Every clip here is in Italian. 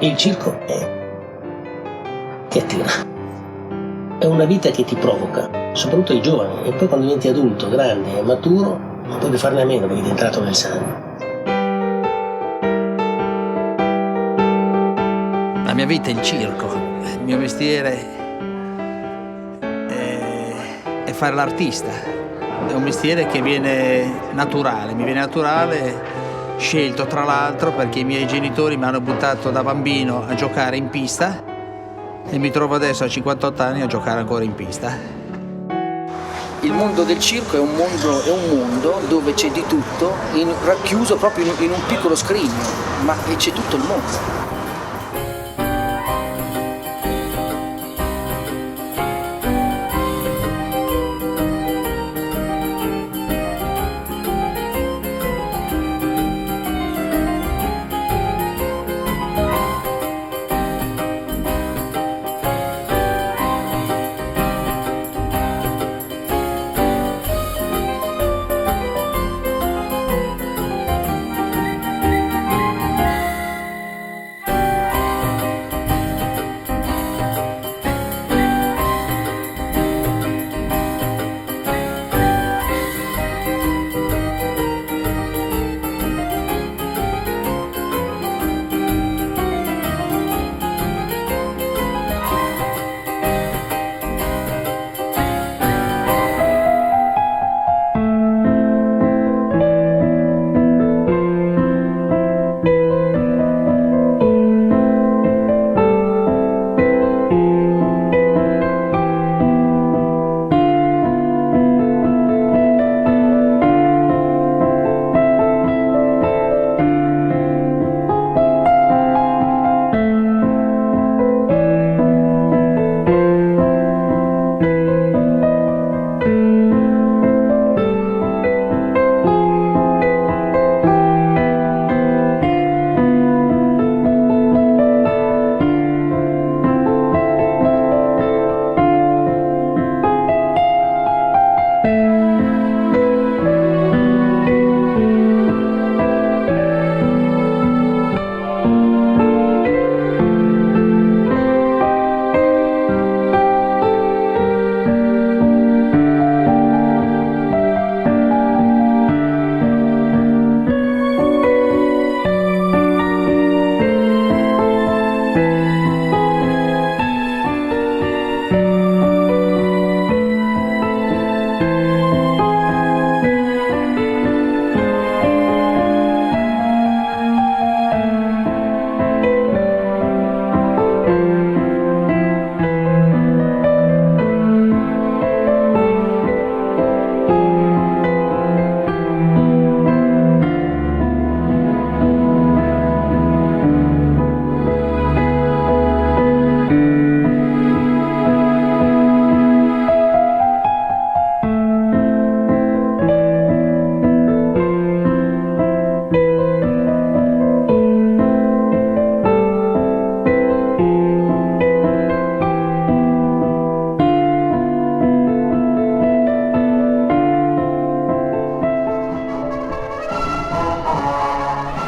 Il circo ti attira. È una vita che ti provoca, soprattutto ai giovani, e poi quando diventi adulto, grande e maturo, non puoi farne a meno perché ti è entrato nel sangue. La mia vita è il circo, il mio mestiere è fare l'artista. È un mestiere che viene naturale, mi viene naturale, scelto tra l'altro perché i miei genitori mi hanno buttato da bambino a giocare in pista e mi trovo adesso a 58 anni a giocare ancora in pista. Il mondo del circo è un mondo dove c'è di tutto, racchiuso proprio in un piccolo scrigno, ma c'è tutto il mondo.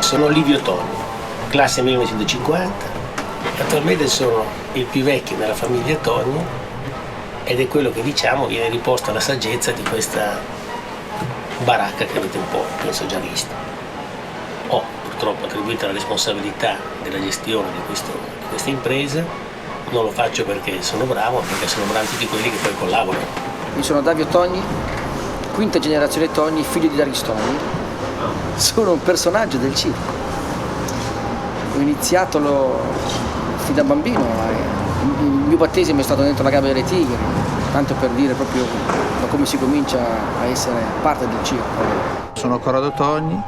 Sono Livio Tonni, classe 1950, attualmente sono il più vecchio nella famiglia Tonni ed è quello che diciamo viene riposta la saggezza di questa baracca che avete un po', penso, già visto. Ho purtroppo attribuito la responsabilità della gestione di questa impresa, non lo faccio perché sono bravo, perché sono bravi tutti quelli che poi collaborano. Io sono Davio Tonni, quinta generazione Tonni, figlio di Darius Tonni. Sono un personaggio del circo. Ho iniziato fin da bambino, il mio battesimo è stato dentro la gabbia delle tigri, tanto per dire proprio da come si comincia a essere parte del circo. Sono Corrado Tonni,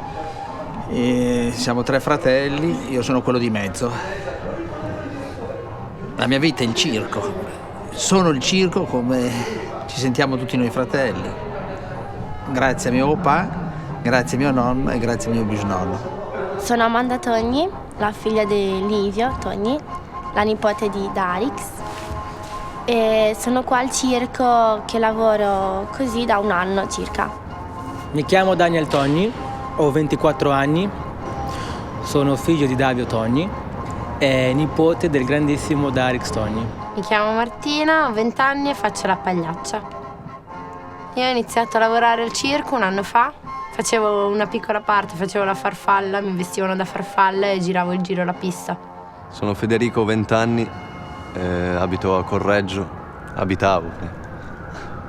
e siamo 3 fratelli, io sono quello di mezzo. La mia vita è il circo, sono il circo come ci sentiamo tutti noi fratelli. Grazie a mio papà, grazie a mio nonno e grazie a mio bisnonno. Sono Amanda Togni, la figlia di Livio Togni, la nipote di Darix. E sono qua al circo che lavoro così da un anno circa. Mi chiamo Daniel Togni, ho 24 anni, sono figlio di Davio Togni è nipote del grandissimo Darix Togni. Mi chiamo Martina, ho 20 anni e faccio la pagliaccia. Io ho iniziato a lavorare al circo un anno fa, facevo una piccola parte, facevo la farfalla, mi vestivano da farfalla e giravo il giro alla pista. Sono Federico, ho 20 anni, abito a Correggio, abitavo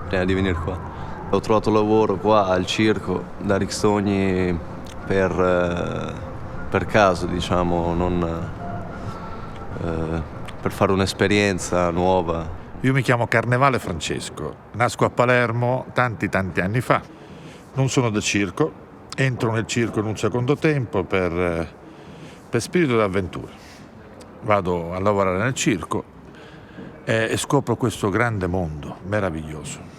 prima di venire qua. Ho trovato lavoro qua al circo da Rixtogni per caso, diciamo, non per fare un'esperienza nuova. Io mi chiamo Carnevale Francesco, nasco a Palermo tanti anni fa. Non sono da circo, entro nel circo in un secondo tempo per spirito d'avventura. Vado a lavorare nel circo e scopro questo grande mondo meraviglioso.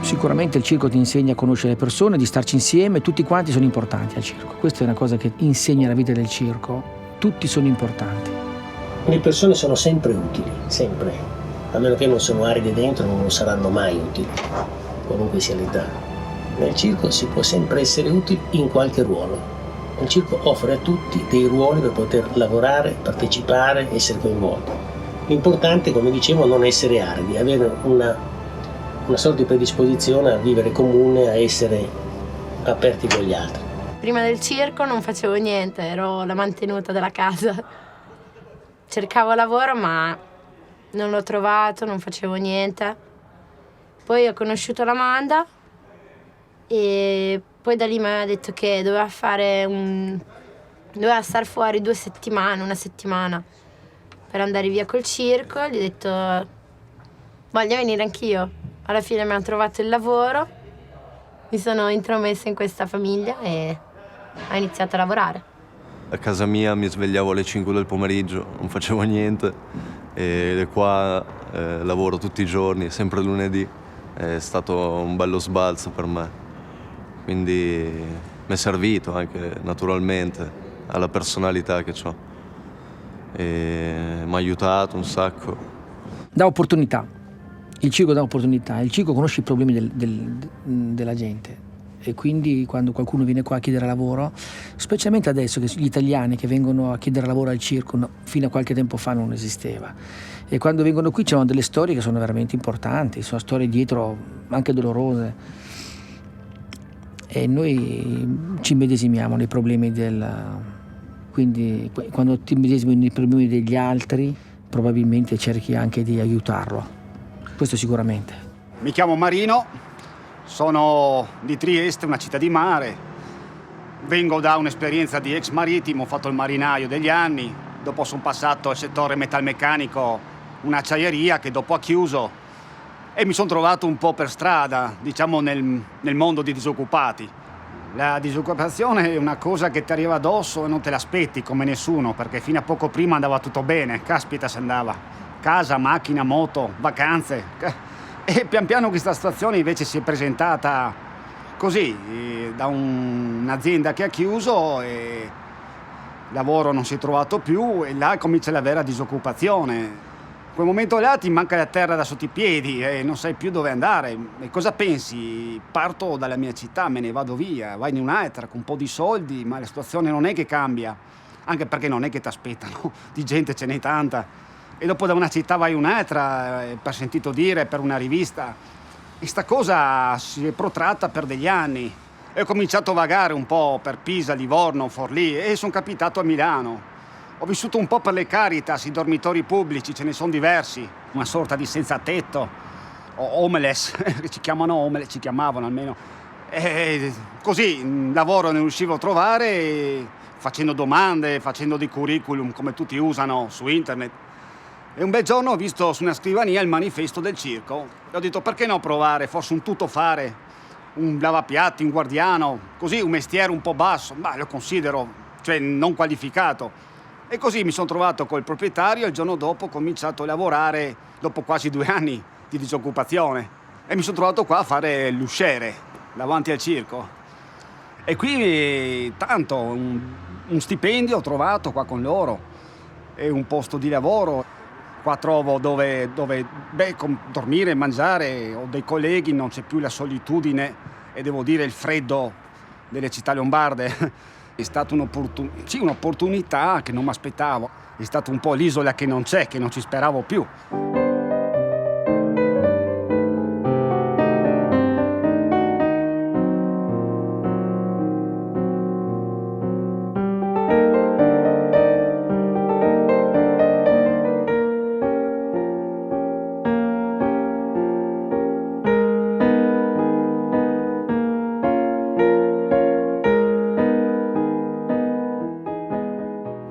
Sicuramente il circo ti insegna a conoscere le persone, di starci insieme, tutti quanti sono importanti al circo. Questa è una cosa che insegna la vita del circo, tutti sono importanti. Le persone sono sempre utili, sempre, a meno che non sono aride dentro non saranno mai utili, qualunque sia l'età. Nel circo si può sempre essere utili in qualche ruolo. Il circo offre a tutti dei ruoli per poter lavorare, partecipare, essere coinvolti. L'importante, come dicevo, non essere aridi, avere una sorta di predisposizione a vivere comune, a essere aperti con gli altri. Prima del circo non facevo niente, ero la mantenuta della casa. Cercavo lavoro ma non l'ho trovato, non facevo niente. Poi ho conosciuto l'Amanda e poi da lì mi aveva detto che doveva star fuori 2 settimane, una settimana per andare via col circo. Gli ho detto voglio venire anch'io. Alla fine mi hanno trovato il lavoro, mi sono intromessa in questa famiglia e ho iniziato a lavorare. A casa mia mi svegliavo alle 5 del pomeriggio, non facevo niente e qua lavoro tutti i giorni, sempre lunedì. È stato un bello sbalzo per me, quindi mi è servito anche naturalmente alla personalità che ho. Mi ha aiutato un sacco. Dà opportunità. Il circo dà opportunità, il circo conosce i problemi della gente e quindi quando qualcuno viene qua a chiedere lavoro, specialmente adesso che gli italiani che vengono a chiedere lavoro al circo fino a qualche tempo fa non esisteva, e quando vengono qui c'erano delle storie che sono veramente importanti, sono storie dietro anche dolorose e noi ci medesimiamo nei problemi quindi quando ti medesimi nei problemi degli altri probabilmente cerchi anche di aiutarlo. Questo sicuramente. Mi chiamo Marino, sono di Trieste, una città di mare. Vengo da un'esperienza di ex marittimo, ho fatto il marinaio degli anni, dopo sono passato al settore metalmeccanico, un'acciaieria che dopo ha chiuso e mi sono trovato un po' per strada, diciamo nel mondo dei disoccupati. La disoccupazione è una cosa che ti arriva addosso e non te l'aspetti come nessuno, perché fino a poco prima andava tutto bene, caspita se andava. Casa, macchina, moto, vacanze. E pian piano questa situazione invece si è presentata così, da un'azienda che ha chiuso e il lavoro non si è trovato più e là comincia la vera disoccupazione. quel momento là ti manca la terra da sotto i piedi e non sai più dove andare. E cosa pensi? Parto dalla mia città, me ne vado via, vai in un'altra con un po' di soldi, ma la situazione non è che cambia, anche perché non è che ti aspettano, di gente ce n'è tanta. E dopo da una città vai in un'altra, per sentito dire, per una rivista. E sta cosa si è protratta per degli anni. E ho cominciato a vagare un po' per Pisa, Livorno, Forlì e sono capitato a Milano. Ho vissuto un po' per le Caritas, i dormitori pubblici, ce ne sono diversi, una sorta di senza tetto, o homeless, ci chiamavano almeno. E così, lavoro ne riuscivo a trovare facendo domande, facendo dei curriculum come tutti usano su internet. E un bel giorno ho visto su una scrivania il manifesto del circo e ho detto perché no provare, forse un tuttofare, un lavapiatti, un guardiano, così un mestiere un po' basso, ma lo considero, cioè non qualificato. E così mi sono trovato col proprietario e il giorno dopo ho cominciato a lavorare dopo quasi 2 anni di disoccupazione. E mi sono trovato qua a fare l'usciere davanti al circo. E qui tanto, un stipendio ho trovato qua con loro e un posto di lavoro. Qua trovo dove dormire e mangiare. Ho dei colleghi, non c'è più la solitudine e devo dire il freddo delle città lombarde. È stata un'opportunità che non mi aspettavo. È stata un po' l'isola che non c'è, che non ci speravo più.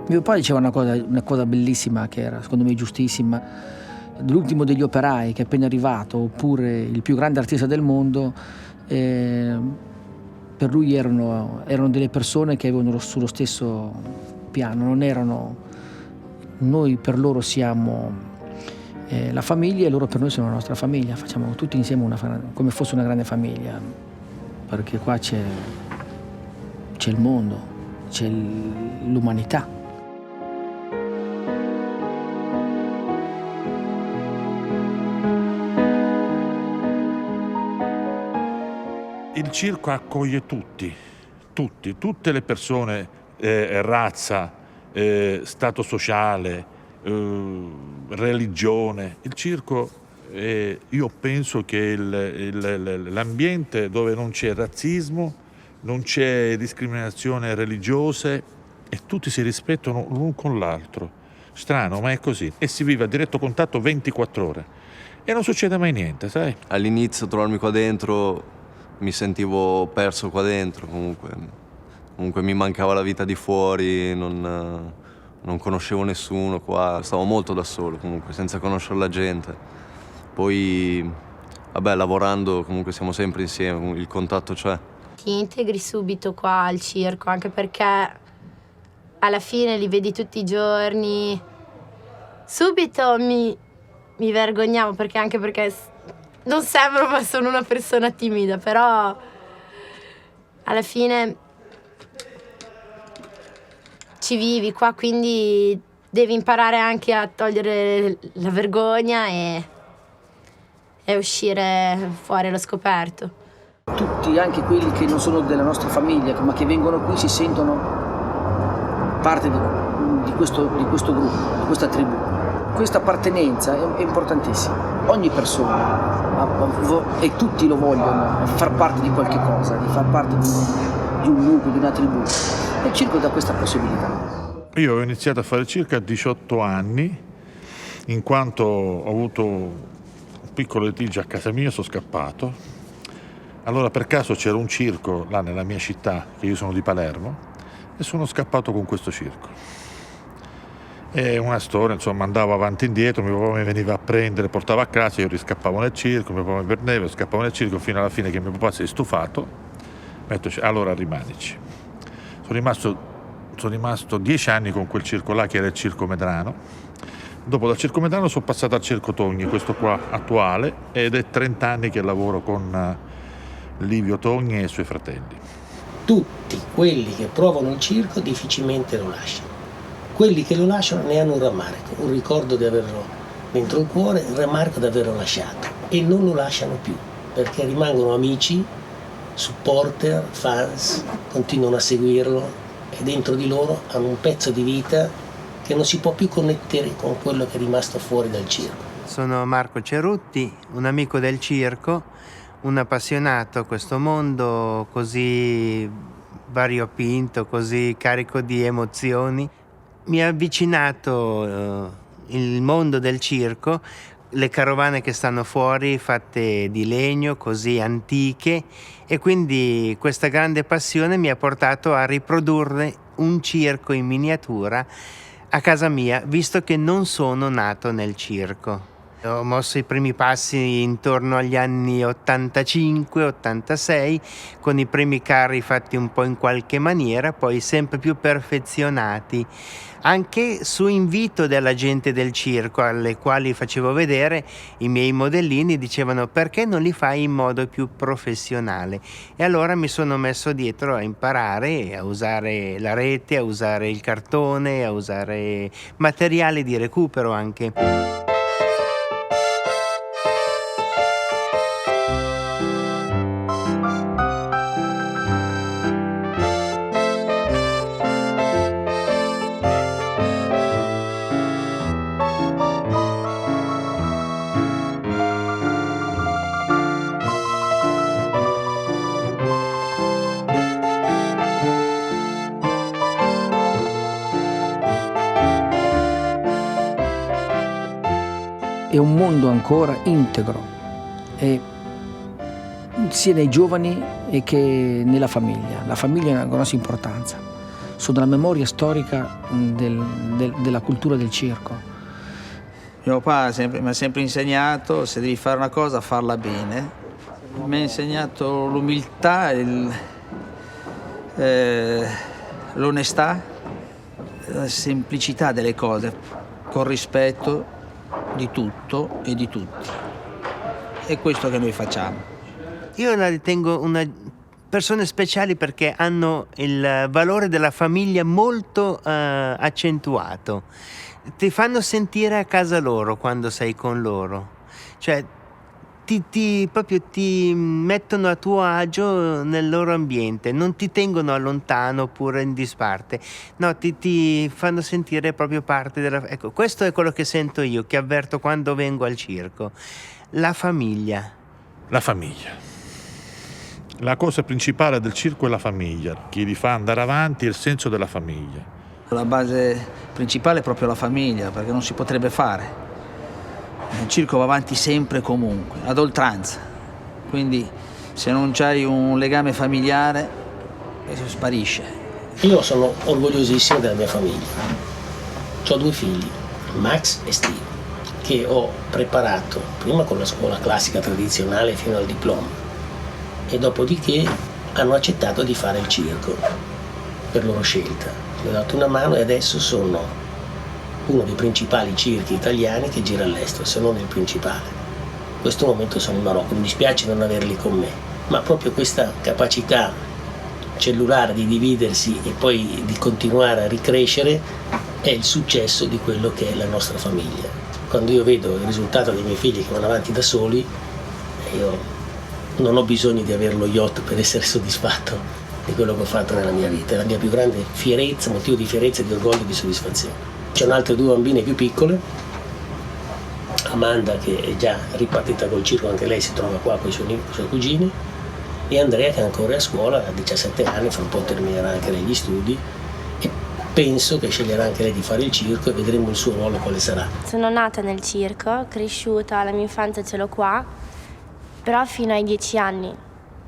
Mio padre diceva una cosa bellissima che era secondo me giustissima. L'ultimo degli operai che è appena arrivato, oppure il più grande artista del mondo, per lui erano delle persone che avevano sullo stesso piano, non erano. Noi per loro siamo la famiglia e loro per noi sono la nostra famiglia, facciamo tutti insieme come fosse una grande famiglia, perché qua c'è il mondo, c'è l'umanità. Il circo accoglie tutte le persone, razza, stato sociale, religione. Il circo, io penso che l'ambiente dove non c'è razzismo, non c'è discriminazione religiose e tutti si rispettano l'un con l'altro. Strano, ma è così. E si vive a diretto contatto 24 ore. E non succede mai niente, sai? All'inizio trovarmi qua dentro mi sentivo perso qua dentro, comunque mi mancava la vita di fuori, non conoscevo nessuno qua, stavo molto da solo comunque, senza conoscere la gente. Poi, vabbè, lavorando comunque siamo sempre insieme, il contatto c'è. Ti integri subito qua al circo, anche perché alla fine li vedi tutti i giorni. Subito mi vergognavo, perché non sembro, ma sono una persona timida, però alla fine ci vivi qua, quindi devi imparare anche a togliere la vergogna e uscire fuori allo scoperto. Tutti, anche quelli che non sono della nostra famiglia, ma che vengono qui, si sentono parte di questo gruppo, di questa tribù. Questa appartenenza è importantissima. Ogni persona e tutti lo vogliono far parte di qualche cosa, di far parte di un gruppo, di una tribù. E il circo dà questa possibilità. Io ho iniziato a fare circo a 18 anni, in quanto ho avuto un piccolo litigio a casa mia, sono scappato. Allora per caso c'era un circo là nella mia città, che io sono di Palermo, e sono scappato con questo circo. È una storia, insomma, andavo avanti e indietro, mio papà mi veniva a prendere, portava a casa, io riscappavo nel circo, mio papà mi prendeva, scappavo nel circo, fino alla fine che mio papà si è stufato, mi ha detto, allora rimanici. Sono rimasto 10 anni con quel circo là, che era il Circo Medrano. Dopo dal Circo Medrano sono passato al Circo Togni, questo qua attuale, ed è 30 anni che lavoro con Livio Togni e i suoi fratelli. Tutti quelli che provano il circo difficilmente lo lasciano. Quelli che lo lasciano ne hanno un rammarico, un ricordo di averlo dentro il cuore il rammarico di averlo lasciato, e non lo lasciano più, perché rimangono amici, supporter, fans, continuano a seguirlo, e dentro di loro hanno un pezzo di vita che non si può più connettere con quello che è rimasto fuori dal circo. Sono Marco Cerutti, un amico del circo, un appassionato a questo mondo così variopinto, così carico di emozioni. Mi ha avvicinato il mondo del circo, le carovane che stanno fuori fatte di legno, così antiche, e quindi questa grande passione mi ha portato a riprodurre un circo in miniatura a casa mia, visto che non sono nato nel circo. Ho mosso i primi passi intorno agli anni 85-86, con i primi carri fatti un po' in qualche maniera, poi sempre più perfezionati, anche su invito della gente del circo, alle quali facevo vedere i miei modellini. Dicevano: perché non li fai in modo più professionale? E allora mi sono messo dietro a imparare a usare la rete, a usare il cartone, a usare materiali di recupero anche. È un mondo ancora integro, sia nei giovani che nella famiglia. La famiglia ha una grossa importanza. Sono la memoria storica della cultura del circo. Mio papà mi ha sempre insegnato: se devi fare una cosa, farla bene. Mi ha insegnato l'umiltà, l'onestà, la semplicità delle cose, con rispetto di tutto e di tutti. È questo che noi facciamo. Io la ritengo una persone speciali perché hanno il valore della famiglia molto accentuato. Ti fanno sentire a casa loro quando sei con loro. Cioè proprio ti mettono a tuo agio nel loro ambiente, non ti tengono lontano oppure in disparte, no, ti fanno sentire proprio parte della... Ecco, questo è quello che sento io, che avverto quando vengo al circo. La famiglia. La famiglia. La cosa principale del circo è la famiglia. Chi li fa andare avanti è il senso della famiglia. La base principale è proprio la famiglia, perché non si potrebbe fare. Il circo va avanti sempre e comunque, ad oltranza. Quindi se non c'hai un legame familiare, sparisce. Io sono orgogliosissimo della mia famiglia. Ho 2 figli, Max e Steve, che ho preparato prima con la scuola classica tradizionale fino al diploma, e dopodiché hanno accettato di fare il circo per loro scelta. Gli ho dato una mano e adesso sono uno dei principali circhi italiani che gira all'estero, se non il principale. In questo momento sono in Marocco, mi dispiace non averli con me, ma proprio questa capacità cellulare di dividersi e poi di continuare a ricrescere è il successo di quello che è la nostra famiglia. Quando io vedo il risultato dei miei figli che vanno avanti da soli, io non ho bisogno di avere lo yacht per essere soddisfatto di quello che ho fatto nella mia vita. È la mia più grande fierezza, motivo di fierezza, di orgoglio e di soddisfazione. C'è altre 2 bambine più piccole, Amanda, che è già ripartita col circo, anche lei si trova qua con i suoi cugini, e Andrea, che è ancora a scuola, ha 17 anni, fra un po' terminerà anche lei gli studi, e penso che sceglierà anche lei di fare il circo, e vedremo il suo ruolo quale sarà. Sono nata nel circo, cresciuta, la mia infanzia ce l'ho qua, però fino ai 10 anni.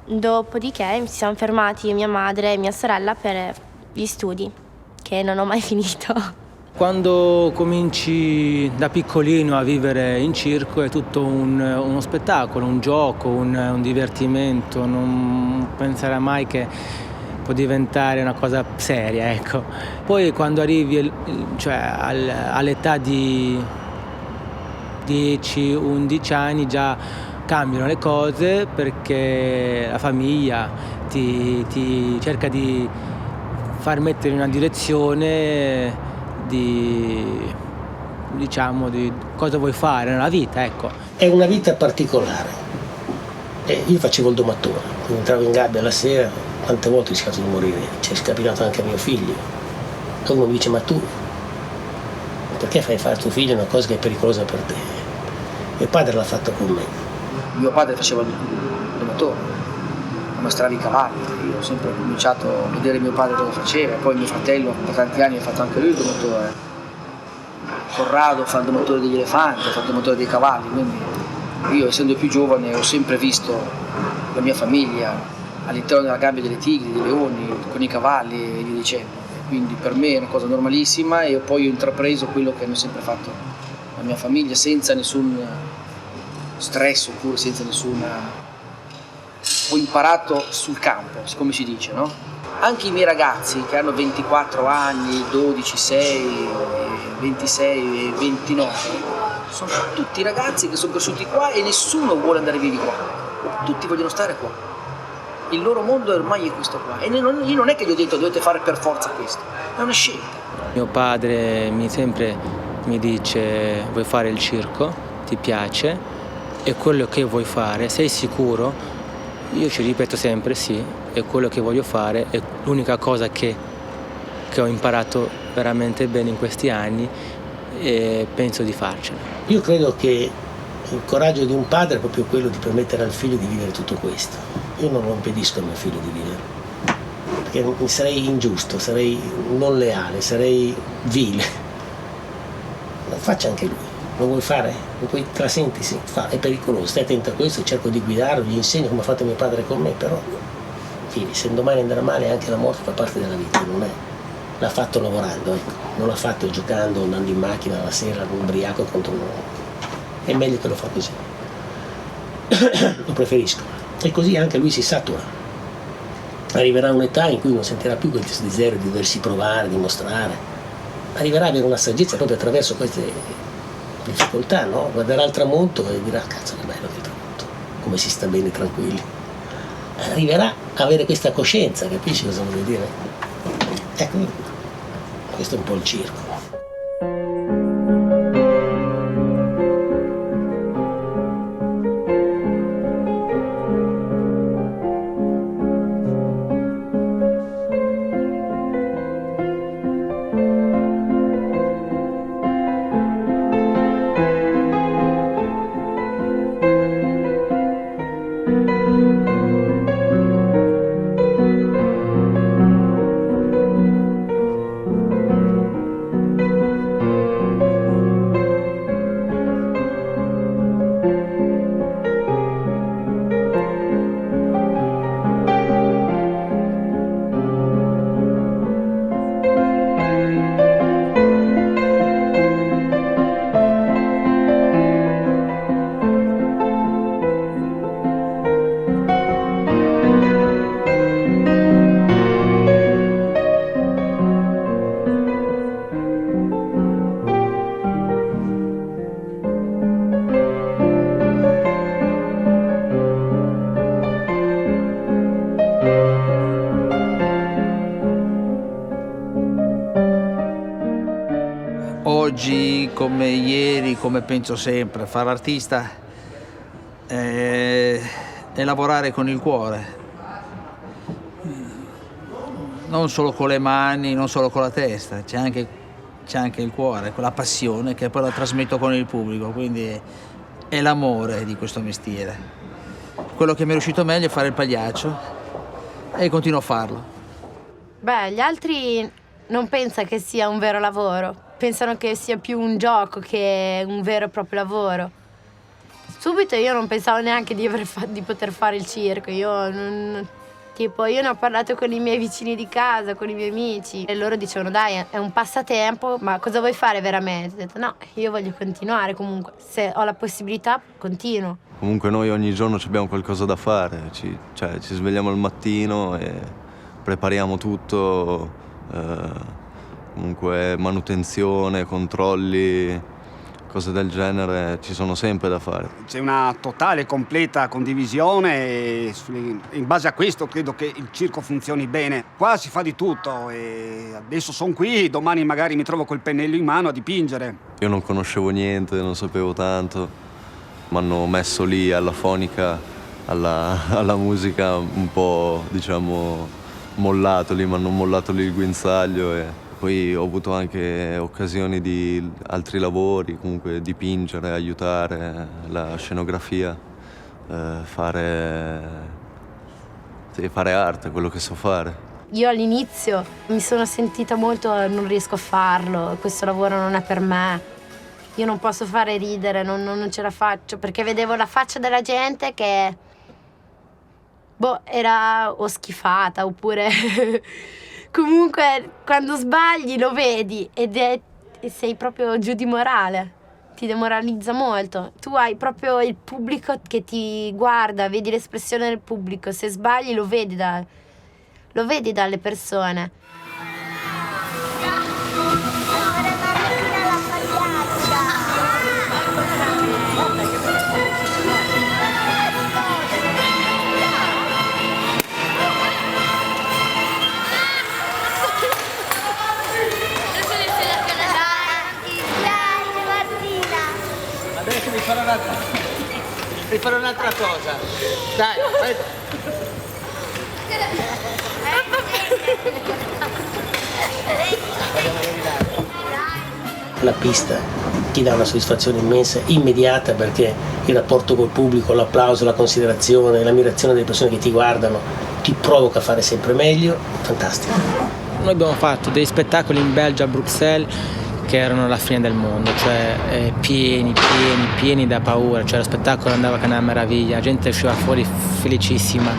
Dopodiché ci siamo fermati io, mia madre e mia sorella per gli studi, che non ho mai finito. Quando cominci da piccolino a vivere in circo è tutto uno spettacolo, un gioco, un divertimento, non penserai mai che può diventare una cosa seria, ecco. Poi quando arrivi all'età di 10-11 anni già cambiano le cose, perché la famiglia ti cerca di far mettere in una direzione di diciamo, di cosa vuoi fare nella vita, ecco. È una vita particolare. Io facevo il domatore, quindi entravo in gabbia la sera, tante volte ho rischiato di morire, c'è capitato anche a mio figlio. E uno mi dice, ma tu perché fai fare a tuo figlio una cosa che è pericolosa per te? Mio padre l'ha fatto con me. Mio padre faceva il domatore, ammaestrava i cavalli. Io ho sempre cominciato a vedere mio padre cosa faceva, poi mio fratello per tanti anni ha fatto anche lui il domatore. Corrado fa il domatore degli elefanti, fa il domatore dei cavalli, quindi io essendo più giovane ho sempre visto la mia famiglia all'interno della gabbia delle tigri, dei leoni, con i cavalli e via dicendo. Quindi per me è una cosa normalissima e poi ho intrapreso quello che hanno sempre fatto la mia famiglia senza nessun stress oppure senza nessuna... Ho imparato sul campo, come si dice, no? Anche i miei ragazzi che hanno 24 anni, 12, 6, 26, 29, sono tutti ragazzi che sono cresciuti qua e nessuno vuole andare via di qua. Tutti vogliono stare qua. Il loro mondo ormai è questo qua. E io non è che gli ho detto dovete fare per forza questo, è una scelta. Mio padre sempre mi dice vuoi fare il circo, ti piace, è quello che vuoi fare, sei sicuro? Io ci ripeto sempre sì, è quello che voglio fare, è l'unica cosa che ho imparato veramente bene in questi anni e penso di farcela. Io credo che il coraggio di un padre è proprio quello di permettere al figlio di vivere tutto questo. Io non lo impedisco a mio figlio di vivere, perché sarei ingiusto, sarei non leale, sarei vile. Lo faccia anche lui. Lo vuoi fare? Poi te la senti? Sì, è pericoloso, stai attento a questo, cerco di guidarlo, gli insegno come ha fatto mio padre con me, però figli, se domani andrà male anche la morte fa parte della vita, non è. L'ha fatto lavorando, ecco, non l'ha fatto giocando, andando in macchina la sera, ubriaco contro uno. È meglio che lo fa così. Lo preferisco. E così anche lui si satura. Arriverà un'età in cui non sentirà più quel desiderio di doversi provare, dimostrare. Arriverà ad avere una saggezza proprio attraverso queste difficoltà, no? Guarderà il tramonto e dirà, cazzo che bello che il tramonto, come si sta bene tranquilli. Arriverà a avere questa coscienza, capisci cosa voglio dire? Ecco, questo è un po' il circo. Oggi, come ieri, come penso sempre, fare l'artista è lavorare con il cuore, non solo con le mani, non solo con la testa, c'è anche il cuore, quella passione che poi la trasmetto con il pubblico, quindi è l'amore di questo mestiere. Quello che mi è riuscito meglio è fare il pagliaccio e continuo a farlo. Beh, gli altri non pensano che sia un vero lavoro, pensano che sia più un gioco che un vero e proprio lavoro. Subito io non pensavo neanche di poter fare il circo, io ne ho parlato con i miei vicini di casa, con i miei amici e loro dicevano dai è un passatempo, ma cosa vuoi fare veramente? Ho detto no, io voglio continuare comunque, se ho la possibilità continuo. Comunque noi ogni giorno abbiamo qualcosa da fare, ci svegliamo al mattino e prepariamo tutto, comunque manutenzione, controlli, cose del genere ci sono sempre da fare. C'è una totale e completa condivisione e in base a questo credo che il circo funzioni bene. Qua si fa di tutto e adesso sono qui, domani magari mi trovo col pennello in mano a dipingere. Io non conoscevo niente, non sapevo tanto, mi hanno messo lì alla fonica, alla musica un po', diciamo, mollato lì, mi hanno mollato lì il guinzaglio e poi ho avuto anche occasioni di altri lavori, comunque dipingere, aiutare la scenografia, fare arte, quello che so fare. Io all'inizio mi sono sentita molto non riesco a farlo, questo lavoro non è per me, io non posso fare ridere, non ce la faccio, perché vedevo la faccia della gente che era o schifata oppure comunque quando sbagli lo vedi e sei proprio giù di morale, ti demoralizza molto. Tu hai proprio il pubblico che ti guarda, vedi l'espressione del pubblico, se sbagli lo vedi dalle persone. Rifare un'altra cosa. Dai, vai. La pista ti dà una soddisfazione immensa, immediata, perché il rapporto col pubblico, l'applauso, la considerazione, l'ammirazione delle persone che ti guardano ti provoca a fare sempre meglio. Fantastico. Noi abbiamo fatto dei spettacoli in Belgio, a Bruxelles, che erano la fine del mondo, cioè pieni da paura, cioè lo spettacolo andava che una meraviglia, la gente usciva fuori felicissima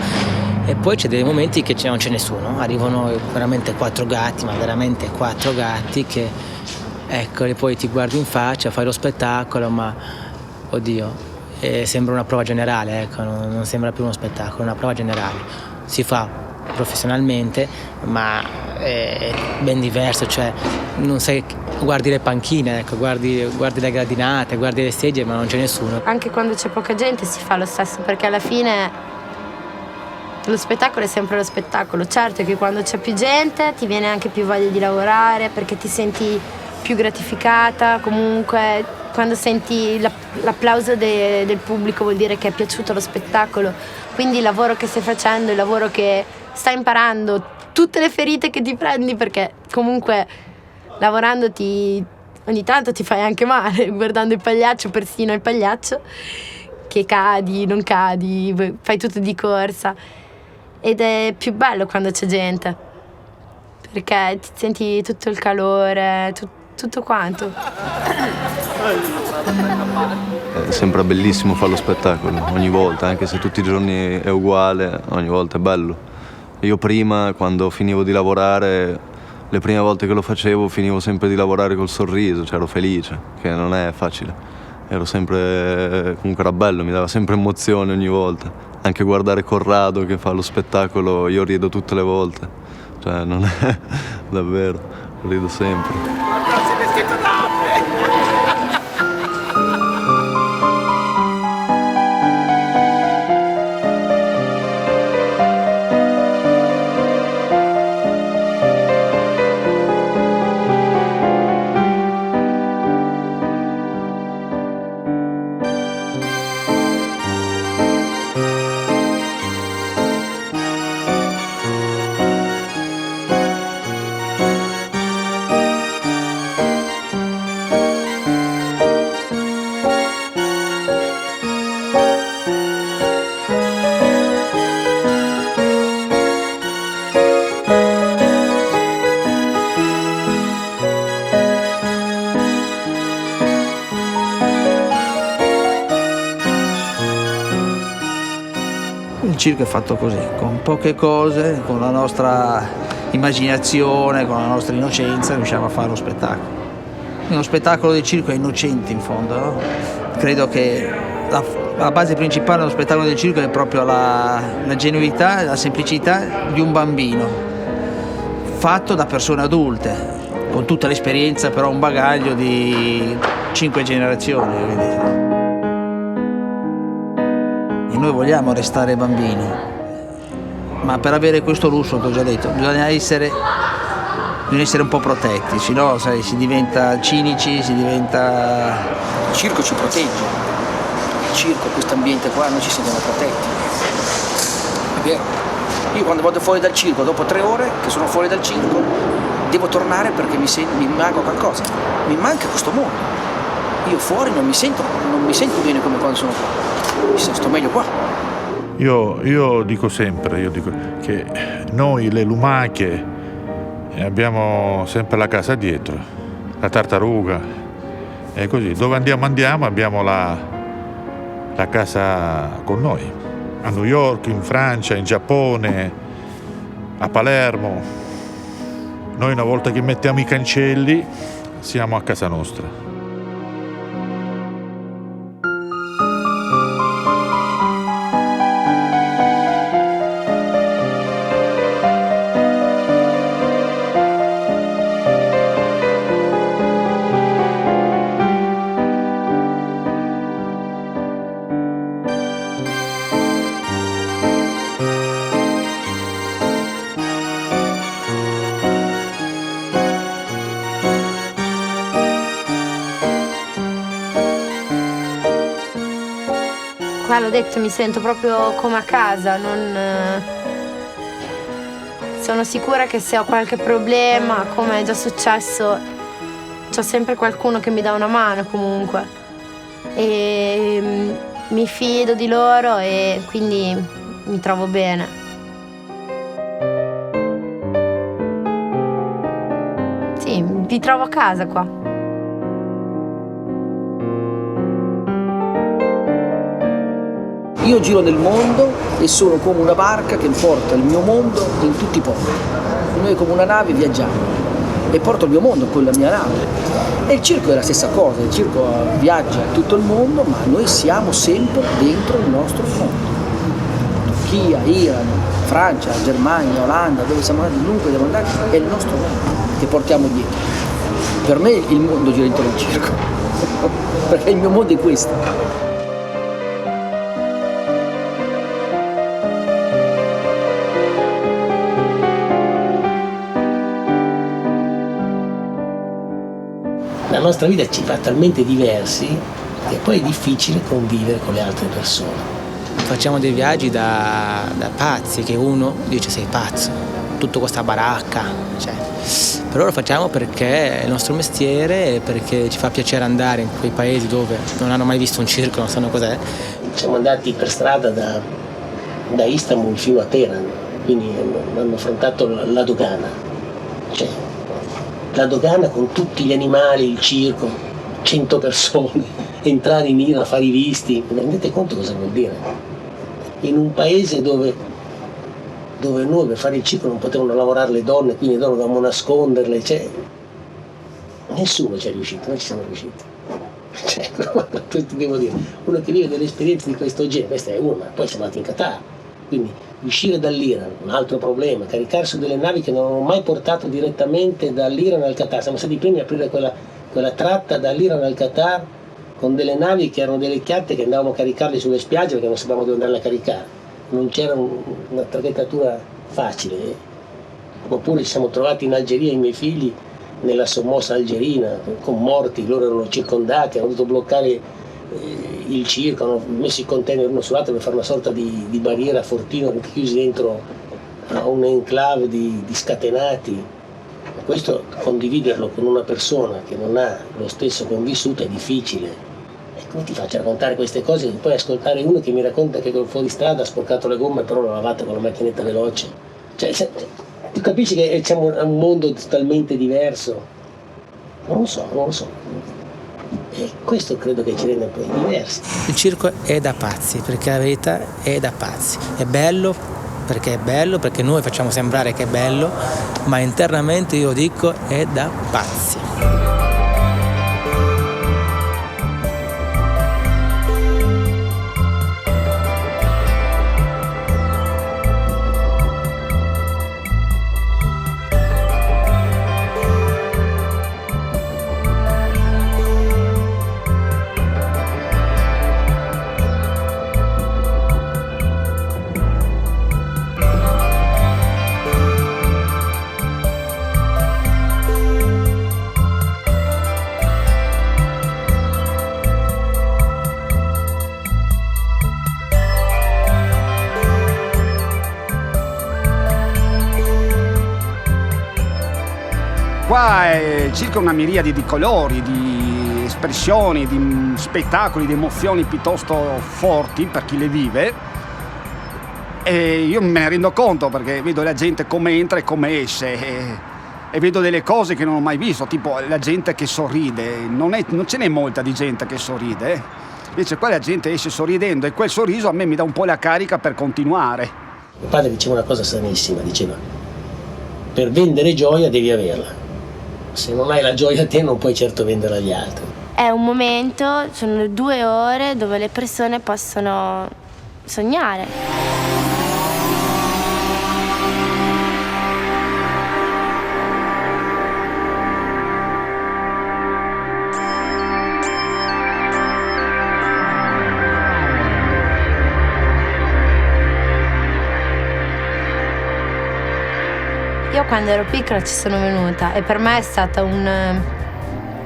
e poi c'è dei momenti che non c'è nessuno, arrivano veramente 4 gatti, ma veramente 4 gatti che eccoli, poi ti guardi in faccia, fai lo spettacolo, ma oddio, sembra una prova generale, ecco, non sembra più uno spettacolo, è una prova generale, si fa professionalmente, ma è ben diverso, cioè non sai, guardi le panchine, ecco, guardi le gradinate, guardi le sedie, ma non c'è nessuno. Anche quando c'è poca gente si fa lo stesso, perché alla fine lo spettacolo è sempre lo spettacolo. Certo che quando c'è più gente ti viene anche più voglia di lavorare, perché ti senti più gratificata, comunque quando senti l'applauso del pubblico vuol dire che è piaciuto lo spettacolo, quindi il lavoro che stai facendo, il lavoro che stai imparando, tutte le ferite che ti prendi, perché comunque lavorando ogni tanto ti fai anche male, guardando il pagliaccio, persino il pagliaccio, che cadi, non cadi, fai tutto di corsa, ed è più bello quando c'è gente, perché ti senti tutto il calore, tutto quanto. È sempre bellissimo fare lo spettacolo, ogni volta, anche se tutti i giorni è uguale, ogni volta è bello. Io prima, quando finivo di lavorare, le prime volte che lo facevo, finivo sempre di lavorare col sorriso, cioè ero felice, che non è facile. Ero sempre, comunque era bello, mi dava sempre emozione ogni volta. Anche guardare Corrado che fa lo spettacolo, io rido tutte le volte. Cioè non è davvero, rido sempre. Il circo è fatto così, con poche cose, con la nostra immaginazione, con la nostra innocenza riusciamo a fare lo spettacolo. Uno spettacolo del circo è innocente in fondo, no? Credo che la base principale dello spettacolo del circo è proprio la genuinità, la semplicità di un bambino, fatto da persone adulte, con tutta l'esperienza, però un bagaglio di 5 generazioni. Quindi. E noi vogliamo restare bambini, ma per avere questo lusso, t'ho già detto, bisogna essere un po' protetti, sennò sai, si diventa cinici, si diventa... Il circo ci protegge, il circo, questo ambiente qua, noi ci sentiamo protetti. È vero. Io quando vado fuori dal circo, dopo 3 ore che sono fuori dal circo, devo tornare perché mi manca qualcosa, mi manca questo mondo. Io fuori non mi sento bene come quando sono qua, sto meglio qua. Io dico sempre, che noi le lumache abbiamo sempre la casa dietro, la tartaruga, e così, dove andiamo abbiamo la casa con noi, a New York, in Francia, in Giappone, a Palermo. Noi una volta che mettiamo i cancelli siamo a casa nostra. Qua l'ho detto, mi sento proprio come a casa, sono sicura che se ho qualche problema, come è già successo, c'ho sempre qualcuno che mi dà una mano comunque. E mi fido di loro e quindi mi trovo bene. Sì, vi trovo a casa qua. Io giro nel mondo e sono come una barca che porta il mio mondo in tutti i porti. Noi come una nave viaggiamo e porto il mio mondo con la mia nave. E il circo è la stessa cosa, il circo viaggia in tutto il mondo, ma noi siamo sempre dentro il nostro mondo. Turchia, Iran, Francia, Germania, Olanda, dove siamo andati, dunque devo andare, è il nostro mondo che portiamo dietro. Per me il mondo gira intorno al circo, perché il mio mondo è questo. La nostra vita ci fa talmente diversi che poi è difficile convivere con le altre persone. Facciamo dei viaggi da pazzi, che uno dice sei pazzo, tutta questa baracca, cioè. Però lo facciamo perché è il nostro mestiere e perché ci fa piacere andare in quei paesi dove non hanno mai visto un circo, non sanno cos'è. Siamo andati per strada da Istanbul fino a Teheran, quindi hanno affrontato la dogana. Cioè, la dogana con tutti gli animali, il circo, 100 persone, entrare in Iran a fare i visti, vi rendete conto cosa vuol dire? In un paese dove noi per fare il circo non potevano lavorare le donne, quindi dovevamo nasconderle, cioè, nessuno ci è riuscito, noi ci siamo riusciti. Cioè, devo dire, uno che vive delle esperienze di questo genere, questa è una, poi siamo andati in Qatar, quindi uscire dall'Iran, un altro problema, caricare su delle navi che non hanno mai portato direttamente dall'Iran al Qatar. Siamo stati i primi a aprire quella tratta dall'Iran al Qatar con delle navi che erano delle chiatte che andavamo a caricarle sulle spiagge perché non sapevamo dove andarle a caricare. Non c'era una traghettatura facile. Oppure ci siamo trovati in Algeria, i miei figli, nella sommossa algerina, con morti, loro erano circondati, hanno dovuto bloccare il circo, hanno messo i container uno sull'altro per fare una sorta di barriera a fortino, chiusi dentro a un enclave di scatenati. Questo, condividerlo con una persona che non ha lo stesso convissuto è difficile. E come ti faccio a raccontare queste cose e poi ascoltare uno che mi racconta che col fuoristrada ha sporcato le gomme però l'ha lavata con la macchinetta veloce? Cioè, tu capisci che siamo a un mondo totalmente diverso? Non lo so. E questo credo che ci renda poi diversi. Il circo è da pazzi, perché la verità è da pazzi. È bello perché noi facciamo sembrare che è bello, ma internamente io dico è da pazzi. qua il circo è una miriade di colori, di espressioni, di spettacoli, di emozioni piuttosto forti per chi le vive. E io me ne rendo conto perché vedo la gente come entra e come esce. E vedo delle cose che non ho mai visto, tipo la gente che sorride. Non ce n'è molta di gente che sorride. Invece qua la gente esce sorridendo e quel sorriso a me mi dà un po' la carica per continuare. Mio padre diceva una cosa sanissima, diceva: per vendere gioia devi averla. Se non hai la gioia a te non puoi certo venderla agli altri. È un momento, sono 2 ore dove le persone possono sognare. Io quando ero piccola ci sono venuta e per me è stata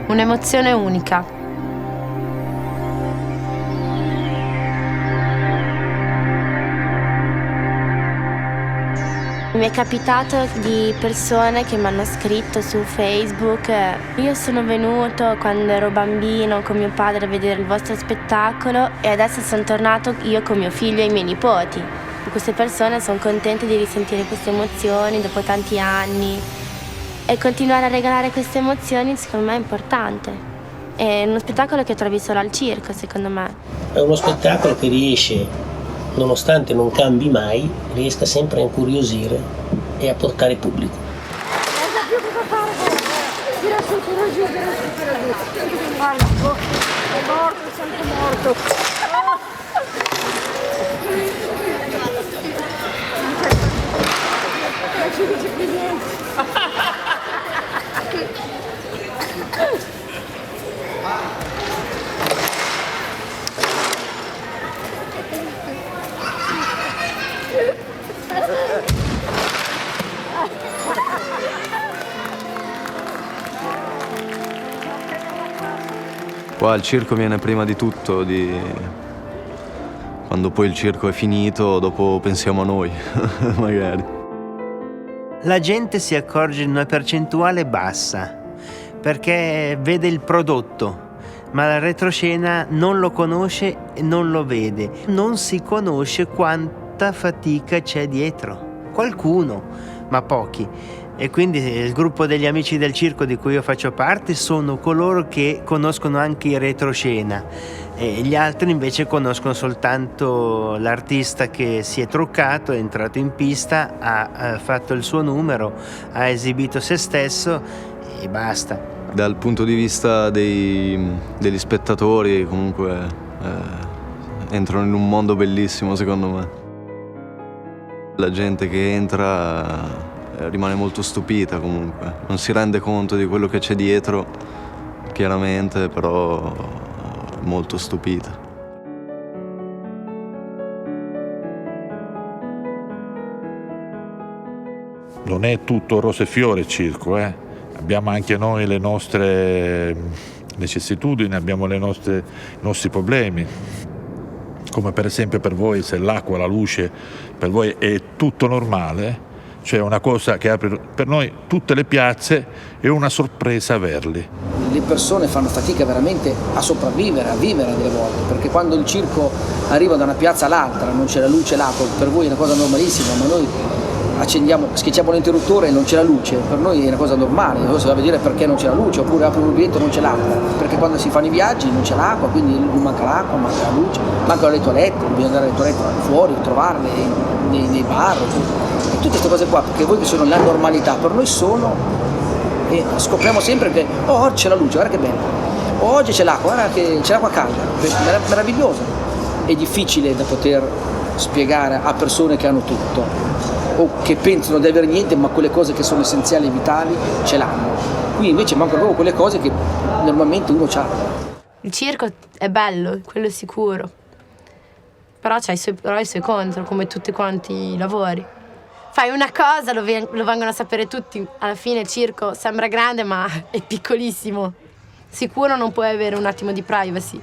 un'emozione unica. Mi è capitato di persone che mi hanno scritto su Facebook: io sono venuto quando ero bambino con mio padre a vedere il vostro spettacolo e adesso sono tornato io con mio figlio e i miei nipoti. Queste persone sono contente di risentire queste emozioni dopo tanti anni e continuare a regalare queste emozioni secondo me è importante. È uno spettacolo che trovi solo al circo, secondo me. È uno spettacolo che riesce, nonostante non cambi mai, riesca sempre a incuriosire e a portare pubblico. Guarda più cosa fare, tira su, tira giù, tira giù. Guarda, è morto, è sempre morto. Non ci dice più niente. Qua il circo viene prima di tutto, quando poi il circo è finito, dopo pensiamo a noi, magari. La gente si accorge di una percentuale bassa perché vede il prodotto, ma la retroscena non lo conosce e non lo vede. Non si conosce quanta fatica c'è dietro. Qualcuno, ma pochi. E quindi il gruppo degli amici del circo di cui io faccio parte sono coloro che conoscono anche il retroscena e gli altri invece conoscono soltanto l'artista che si è truccato, è entrato in pista, ha fatto il suo numero, ha esibito se stesso e basta. Dal punto di vista degli spettatori comunque entrano in un mondo bellissimo secondo me. La gente che entra rimane molto stupita comunque, non si rende conto di quello che c'è dietro, chiaramente, però molto stupita. Non è tutto rose e fiori il circo, Abbiamo anche noi le nostre vicissitudini, abbiamo i nostri problemi. Come per esempio per voi, se l'acqua, la luce, per voi è tutto normale, cioè una cosa che apre per noi tutte le piazze, è una sorpresa averli. Le persone fanno fatica veramente a sopravvivere, a vivere delle volte, perché quando il circo arriva da una piazza all'altra, non c'è la luce, l'acqua, per voi è una cosa normalissima, ma noi schiacciamo l'interruttore e non c'è la luce, per noi è una cosa normale. Allora si va a vedere perché non c'è la luce, oppure apro un rubinetto e non c'è l'acqua, perché quando si fanno i viaggi non c'è l'acqua, quindi manca l'acqua, manca la luce, mancano le toilette, bisogna andare alle toilette fuori, trovarle nei bar, e tutte queste cose qua, perché voi che sono la normalità, per noi sono, e scopriamo sempre che oggi c'è la luce, guarda che bello, oggi c'è l'acqua, guarda che c'è l'acqua calda, meravigliosa. È difficile da poter spiegare a persone che hanno tutto o che pensano di avere niente, ma quelle cose che sono essenziali e vitali ce l'hanno. Qui invece mancano proprio quelle cose che normalmente uno ha. Il circo è bello, quello è sicuro, però c'ha i suoi contro, come tutti quanti i lavori. Fai una cosa, lo vengono a sapere tutti, alla fine il circo sembra grande ma è piccolissimo. Sicuro non puoi avere un attimo di privacy.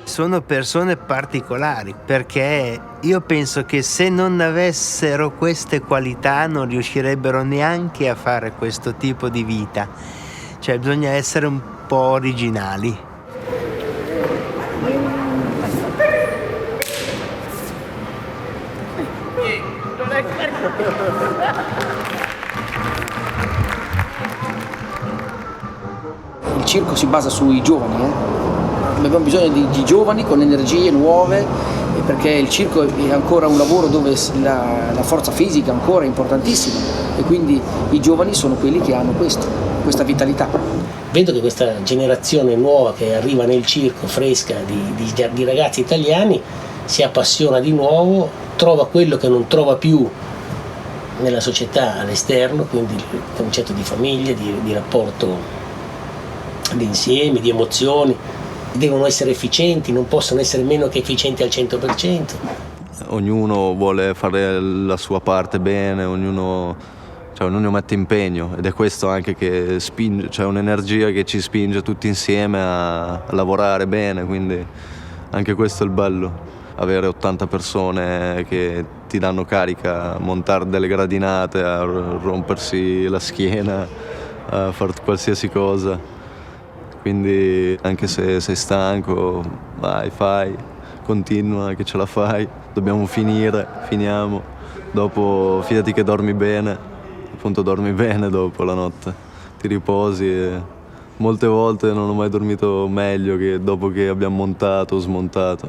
Sono persone particolari, perché io penso che se non avessero queste qualità non riuscirebbero neanche a fare questo tipo di vita. Cioè bisogna essere un po' originali. Il circo si basa sui giovani, Abbiamo bisogno di giovani con energie nuove, perché il circo è ancora un lavoro dove la forza fisica è ancora importantissima e quindi i giovani sono quelli che hanno questa vitalità. Vedo che questa generazione nuova che arriva nel circo, fresca, di ragazzi italiani, si appassiona di nuovo, trova quello che non trova più nella società all'esterno, quindi il concetto di famiglia, di rapporto d'insieme, di emozioni. Devono essere efficienti, non possono essere meno che efficienti al 100%. Ognuno vuole fare la sua parte bene, ognuno mette impegno, ed è questo anche che spinge, c'è un'energia che ci spinge tutti insieme a lavorare bene, quindi anche questo è il bello, avere 80 persone che ti danno carica, a montare delle gradinate, a rompersi la schiena, a fare qualsiasi cosa. Quindi anche se sei stanco, vai, fai, continua, che ce la fai, dobbiamo finiamo, dopo fidati che dormi bene, appunto dormi bene dopo la notte, ti riposi e molte volte non ho mai dormito meglio che dopo che abbiamo montato o smontato,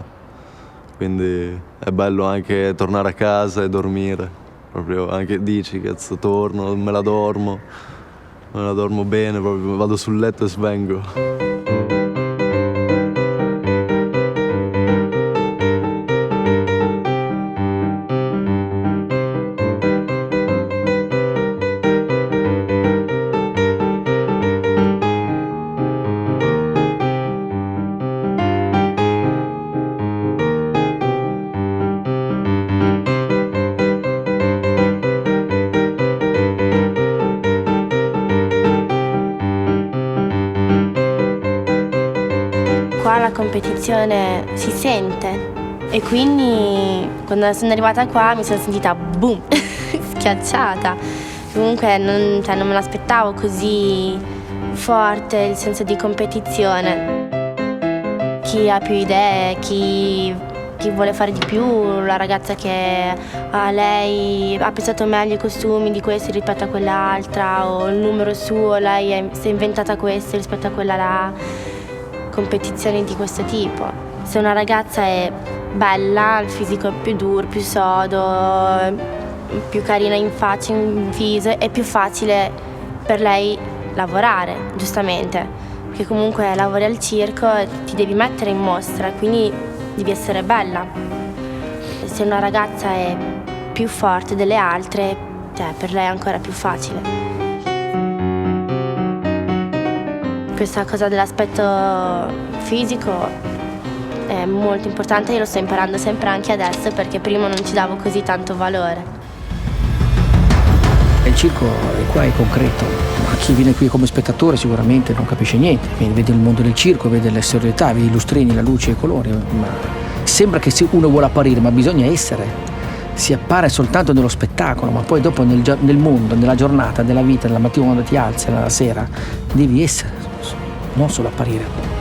quindi è bello anche tornare a casa e dormire, proprio anche dici, cazzo, torno, me la dormo bene, proprio vado sul letto e svengo. Qua la competizione si sente e quindi quando sono arrivata qua mi sono sentita boom, schiacciata. Comunque non me l'aspettavo così forte il senso di competizione. Chi ha più idee, chi vuole fare di più, la ragazza che lei ha pensato meglio i costumi di questi rispetto a quell'altra, o il numero suo, lei si è inventata questo rispetto a quella là. Competizioni di questo tipo. Se una ragazza è bella, il fisico è più duro, più sodo, più carina in faccia, in viso, è più facile per lei lavorare, giustamente, perché comunque lavori al circo e ti devi mettere in mostra, quindi devi essere bella. Se una ragazza è più forte delle altre, per lei è ancora più facile. Questa cosa dell'aspetto fisico è molto importante, io lo sto imparando sempre anche adesso perché prima non ci davo così tanto valore. Il circo qua è concreto, ma chi viene qui come spettatore sicuramente non capisce niente, vede il mondo del circo, vede le serietà, vede i lustrini, la luce e i colori, ma sembra che uno vuole apparire, ma bisogna essere. Si appare soltanto nello spettacolo, ma poi dopo nel mondo, nella giornata, nella vita, della mattina quando ti alzi, la sera, devi essere. Non solo apparire.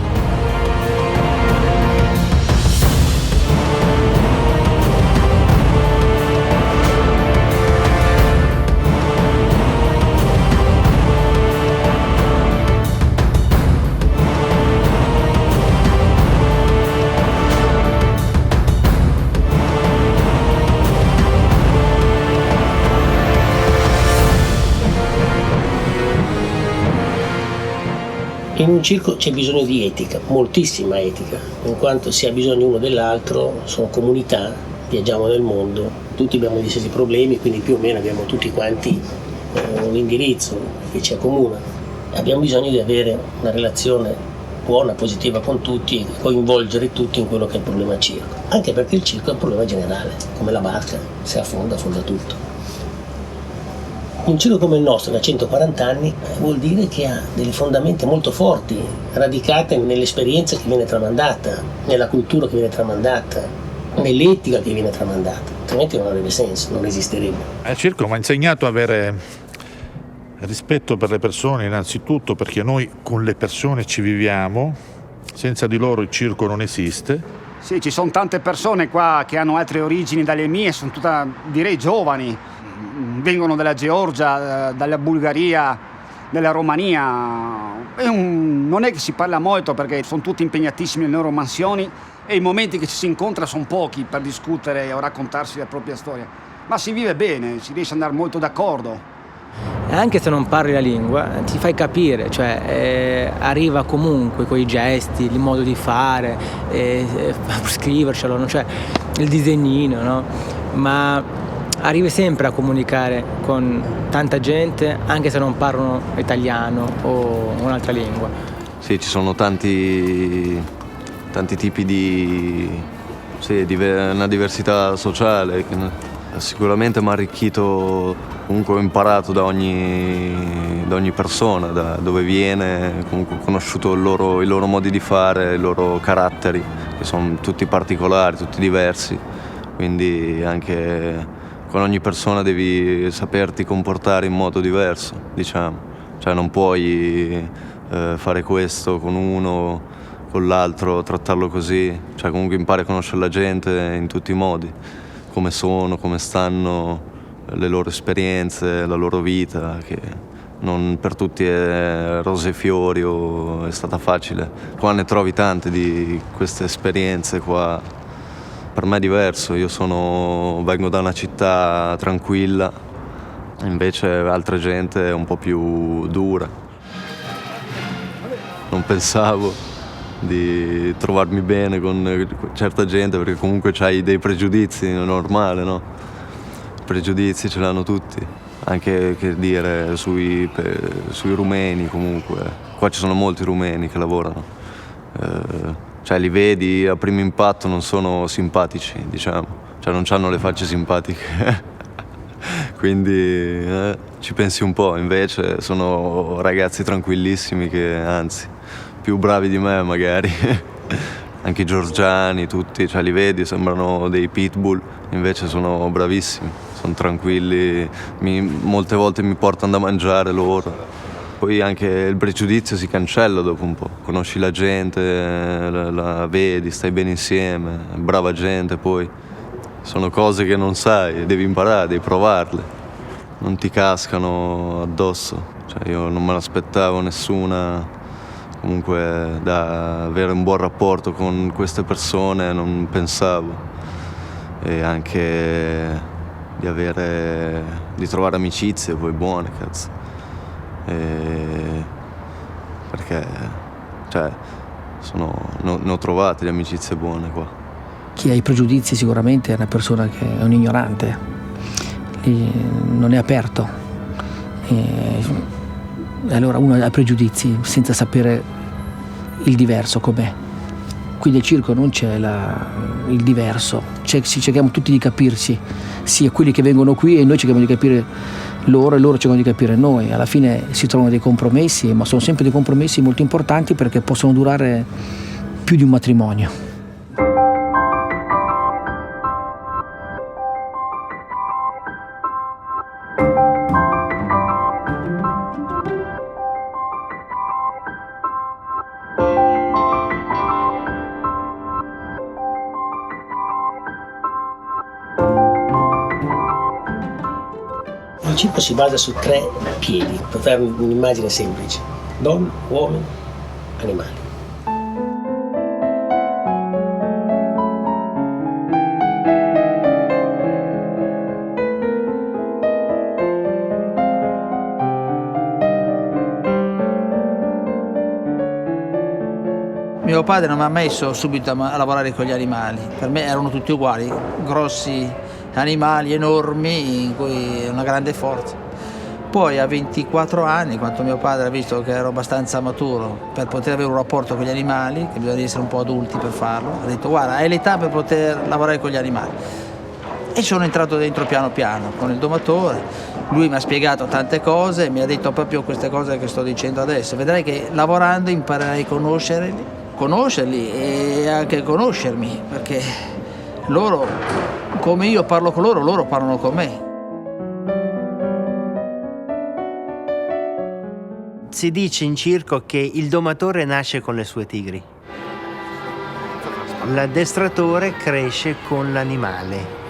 In un circo c'è bisogno di etica, moltissima etica, in quanto si ha bisogno uno dell'altro, sono comunità, viaggiamo nel mondo, tutti abbiamo gli stessi problemi, quindi più o meno abbiamo tutti quanti un indirizzo che ci accomuna. Abbiamo bisogno di avere una relazione buona, positiva con tutti e coinvolgere tutti in quello che è il problema circo, anche perché il circo è un problema generale, come la barca, se affonda tutto. Un circo come il nostro, da 140 anni, vuol dire che ha delle fondamenta molto forti, radicate nell'esperienza che viene tramandata, nella cultura che viene tramandata, nell'etica che viene tramandata, altrimenti non avrebbe senso, non esisterebbe. Il circo mi ha insegnato a avere rispetto per le persone innanzitutto, perché noi con le persone ci viviamo, senza di loro il circo non esiste. Sì, ci sono tante persone qua che hanno altre origini dalle mie, sono tutte, direi, giovani, vengono dalla Georgia, dalla Bulgaria, dalla Romania. Non è che si parla molto perché sono tutti impegnatissimi nelle loro mansioni e i momenti che ci si incontra sono pochi per discutere o raccontarsi la propria storia. Ma si vive bene, si riesce ad andare molto d'accordo. Anche se non parli la lingua, ti fai capire, cioè arriva comunque coi gesti, il modo di fare, scrivercelo, no? Cioè il disegnino, no? Ma arrivi sempre a comunicare con tanta gente, anche se non parlano italiano o un'altra lingua. Sì, ci sono tanti tipi di una diversità sociale che sicuramente mi ha arricchito. Comunque ho imparato da ogni persona, da dove viene, comunque ho conosciuto i loro modi di fare, i loro caratteri, che sono tutti particolari, tutti diversi, quindi anche con ogni persona devi saperti comportare in modo diverso, diciamo. Cioè non puoi fare questo con uno, con l'altro, trattarlo così, cioè comunque impari a conoscere la gente in tutti i modi, come sono, come stanno, le loro esperienze, la loro vita, che non per tutti è rose e fiori o è stata facile. Qua ne trovi tante di queste esperienze qua. Per me è diverso, vengo da una città tranquilla, invece altra gente è un po' più dura. Non pensavo di trovarmi bene con certa gente perché comunque c'hai dei pregiudizi, è normale, no? Pregiudizi ce l'hanno tutti, anche che dire sui rumeni comunque. Qua ci sono molti rumeni che lavorano, cioè li vedi a primo impatto non sono simpatici, diciamo, cioè non hanno le facce simpatiche, quindi ci pensi un po', invece sono ragazzi tranquillissimi che anzi, più bravi di me magari. Anche i georgiani, tutti, cioè li vedi, sembrano dei pitbull, invece sono bravissimi, sono tranquilli, molte volte mi portano da mangiare loro. Poi anche il pregiudizio si cancella dopo un po', conosci la gente, la vedi, stai bene insieme, brava gente poi. Sono cose che non sai, devi imparare, devi provarle, non ti cascano addosso, cioè io non me l'aspettavo nessuna. Comunque da avere un buon rapporto con queste persone non pensavo, e anche di trovare amicizie poi buone, cazzo, perché cioè ne ho trovate di amicizie buone qua. Chi ha i pregiudizi sicuramente è una persona che è un ignorante, non è aperto, e allora uno ha pregiudizi senza sapere il diverso com'è. Qui nel circo non c'è il diverso, cerchiamo tutti di capirsi, sia quelli che vengono qui e noi cerchiamo di capire loro e loro cercano di capire noi. Alla fine si trovano dei compromessi, ma sono sempre dei compromessi molto importanti perché possono durare più di un matrimonio. Il circo si basa su 3 piedi, per fare un'immagine semplice: donne, uomini, animali. Mio padre non mi ha messo subito a lavorare con gli animali, per me erano tutti uguali, grossi animali enormi in cui una grande forza. Poi a 24 anni, quando mio padre ha visto che ero abbastanza maturo per poter avere un rapporto con gli animali, che bisogna essere un po' adulti per farlo, ha detto: guarda, hai l'età per poter lavorare con gli animali. E sono entrato dentro piano piano con il domatore. Lui mi ha spiegato tante cose, mi ha detto proprio queste cose che sto dicendo adesso. Vedrai che lavorando imparerai a conoscerli e anche conoscermi, perché loro, come io parlo con loro, loro parlano con me. Si dice in circo che il domatore nasce con le sue tigri. L'addestratore cresce con l'animale.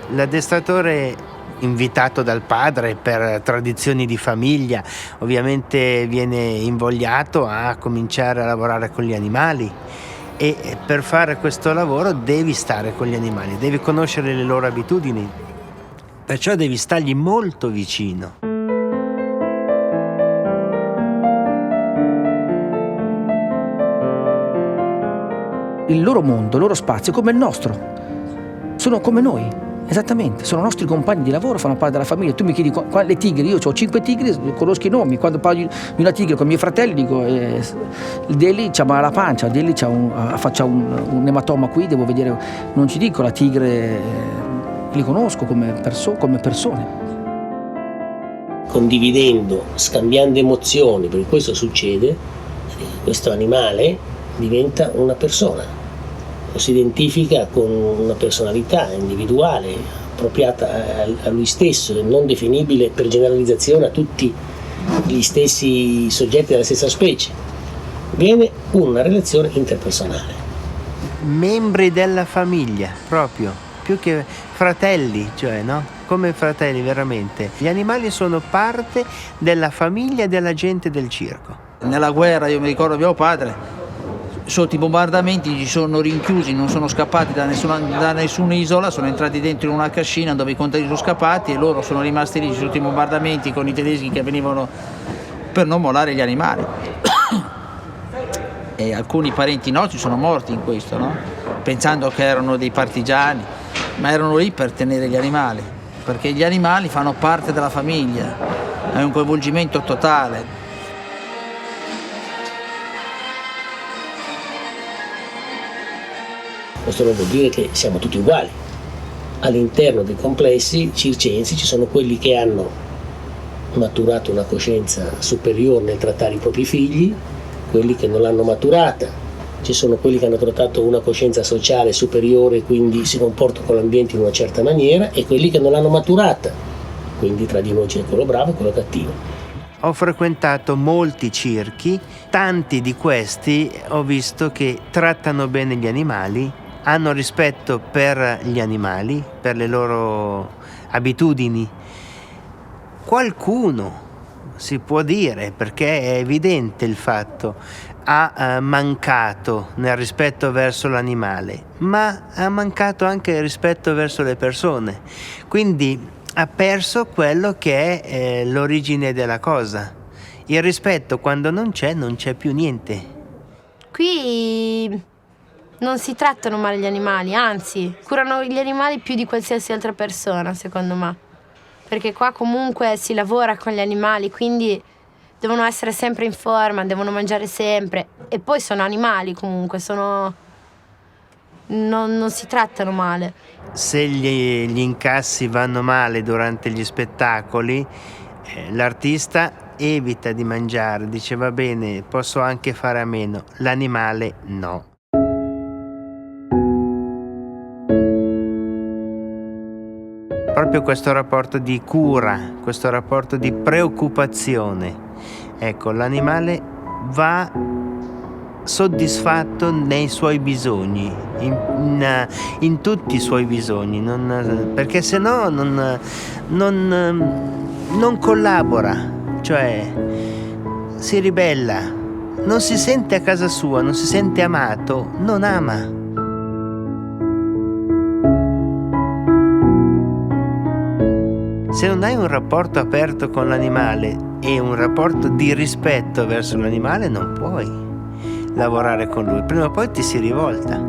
L'addestratore, invitato dal padre per tradizioni di famiglia, ovviamente viene invogliato a cominciare a lavorare con gli animali, e per fare questo lavoro devi stare con gli animali, devi conoscere le loro abitudini, perciò devi stargli molto vicino. Il loro mondo, il loro spazio è come il nostro, sono come noi, esattamente, sono nostri compagni di lavoro, fanno parte della famiglia. Tu mi chiedi quali tigri, io ho 5 tigri, conosco i nomi, quando parlo di una tigre con i miei fratelli dico Deli c'ha male alla pancia, Deli c'ha un ematoma qui, devo vedere, non ci dico la tigre, li conosco come persone. Condividendo, scambiando emozioni, perché questo succede, questo animale diventa una persona. Lo si identifica con una personalità individuale, appropriata a lui stesso e non definibile per generalizzazione a tutti gli stessi soggetti della stessa specie. Viene una relazione interpersonale. Membri della famiglia, proprio, più che fratelli, cioè, no? Come fratelli veramente. Gli animali sono parte della famiglia e della gente del circo. Nella guerra, io mi ricordo mio padre, sotto i bombardamenti ci sono rinchiusi, non sono scappati da nessuna isola, sono entrati dentro in una cascina dove i contadini sono scappati e loro sono rimasti lì sotto i bombardamenti con i tedeschi che venivano per non mollare gli animali. E alcuni parenti nostri sono morti in questo, no? Pensando che erano dei partigiani, ma erano lì per tenere gli animali, perché gli animali fanno parte della famiglia, è un coinvolgimento totale. Questo non vuol dire che siamo tutti uguali. All'interno dei complessi circensi ci sono quelli che hanno maturato una coscienza superiore nel trattare i propri figli, quelli che non l'hanno maturata. Ci sono quelli che hanno trattato una coscienza sociale superiore e quindi si comportano con l'ambiente in una certa maniera, e quelli che non l'hanno maturata. Quindi tra di noi c'è quello bravo e quello cattivo. Ho frequentato molti circhi, tanti di questi ho visto che trattano bene gli animali, hanno rispetto per gli animali, per le loro abitudini. Qualcuno, si può dire, perché è evidente il fatto, ha mancato nel rispetto verso l'animale, ma ha mancato anche il rispetto verso le persone. Quindi ha perso quello che è l'origine della cosa. Il rispetto, quando non c'è più niente. Qui non si trattano male gli animali, anzi, curano gli animali più di qualsiasi altra persona, secondo me. Perché qua comunque si lavora con gli animali, quindi devono essere sempre in forma, devono mangiare sempre. E poi sono animali comunque, non si trattano male. Se gli incassi vanno male durante gli spettacoli, l'artista evita di mangiare, dice va bene, posso anche fare a meno, l'animale no. Proprio questo rapporto di cura, questo rapporto di preoccupazione, ecco, l'animale va soddisfatto nei suoi bisogni, in tutti i suoi bisogni, perché se no non collabora, cioè si ribella, non si sente a casa sua, non si sente amato, non ama. Se non hai un rapporto aperto con l'animale e un rapporto di rispetto verso l'animale, non puoi lavorare con lui, prima o poi ti si rivolta.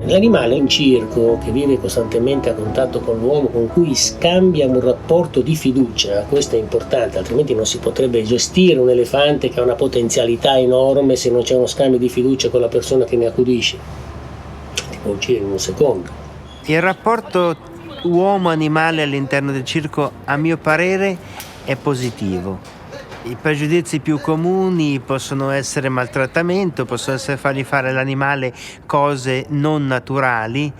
L'animale è un circo che vive costantemente a contatto con l'uomo, con cui scambia un rapporto di fiducia. Questo è importante, altrimenti non si potrebbe gestire un elefante che ha una potenzialità enorme se non c'è uno scambio di fiducia con la persona che ne accudisce. Ti può uccidere in un secondo. Il rapporto uomo-animale all'interno del circo, a mio parere, è positivo. I pregiudizi più comuni possono essere maltrattamento, possono essere fargli fare all'animale cose non naturali,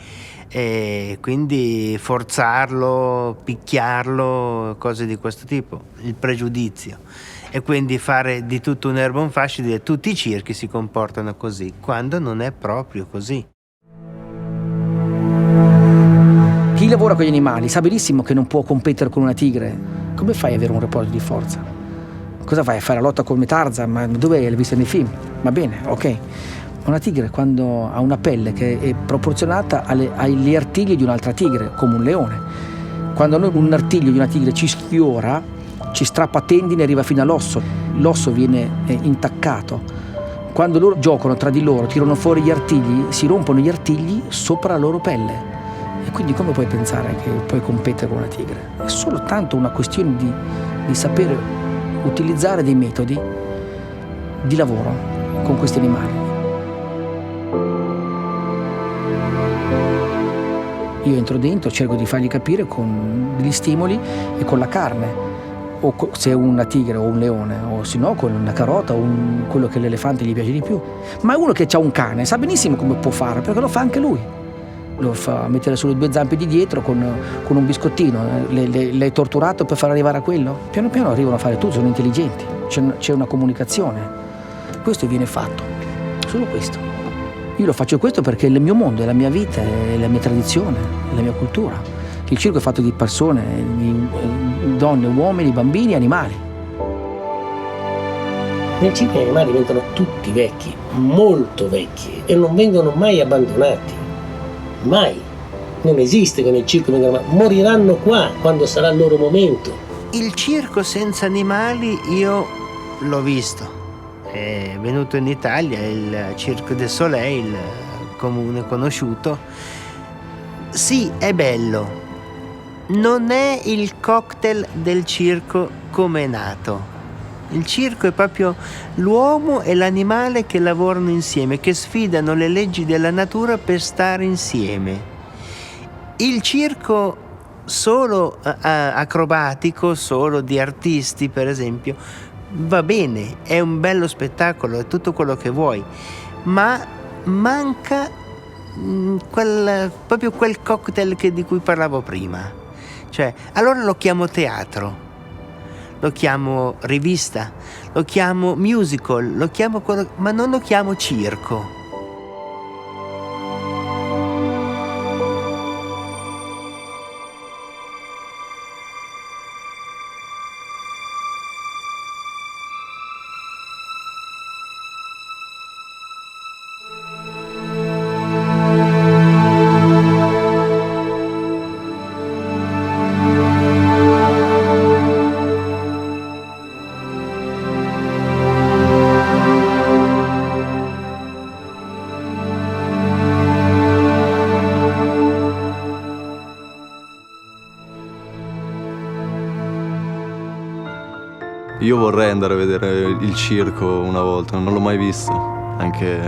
e quindi forzarlo, picchiarlo, cose di questo tipo, il pregiudizio. E quindi fare di tutto un'erba un fascio e dire tutti i circhi si comportano così, quando non è proprio così. Chi lavora con gli animali sa benissimo che non può competere con una tigre. Come fai ad avere un rapporto di forza? Cosa fai? A fare la lotta come Tarzan? Ma dove l'hai vista nei film? Va bene, ok. Una tigre quando ha una pelle che è proporzionata agli artigli di un'altra tigre, come un leone. Quando un artiglio di una tigre ci sfiora, ci strappa tendine e arriva fino all'osso. L'osso viene intaccato. Quando loro giocano tra di loro, tirano fuori gli artigli, si rompono gli artigli sopra la loro pelle. E quindi come puoi pensare che puoi competere con una tigre? È soltanto una questione di sapere utilizzare dei metodi di lavoro con questi animali. Io entro dentro, cerco di fargli capire con degli stimoli e con la carne, o se è una tigre o un leone, o se no con una carota o quello che l'elefante gli piace di più. Ma uno che ha un cane sa benissimo come può fare, perché lo fa anche lui. Lo fa mettere sulle due zampe di dietro con un biscottino. L'hai torturato per far arrivare a quello? Piano piano arrivano a fare tutto, sono intelligenti, c'è una comunicazione. Questo viene fatto, solo questo. Io lo faccio questo perché è il mio mondo, è la mia vita, è la mia tradizione, è la mia cultura. Il circo è fatto di persone, di donne, uomini, bambini e animali. Nel circo gli animali diventano tutti vecchi, molto vecchi, e non vengono mai abbandonati. Mai. Non esiste che nel circo vengano, moriranno qua quando sarà il loro momento. Il circo senza animali io l'ho visto. È venuto in Italia il Cirque du Soleil, comune conosciuto. Sì, è bello. Non è il cocktail del circo come è nato. Il circo è proprio l'uomo e l'animale che lavorano insieme, che sfidano le leggi della natura per stare insieme. Il circo solo acrobatico, solo di artisti, per esempio, va bene, è un bello spettacolo, è tutto quello che vuoi, ma manca proprio quel cocktail di cui parlavo prima. Cioè, allora lo chiamo teatro, lo chiamo rivista, lo chiamo musical, lo chiamo ma non lo chiamo circo. Io vorrei andare a vedere il circo una volta, non l'ho mai visto, anche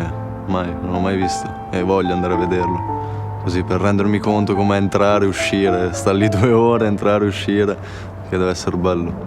mai, non l'ho mai visto e voglio andare a vederlo, così per rendermi conto com'è entrare e uscire, stare lì 2 ore, entrare e uscire, che deve essere bello.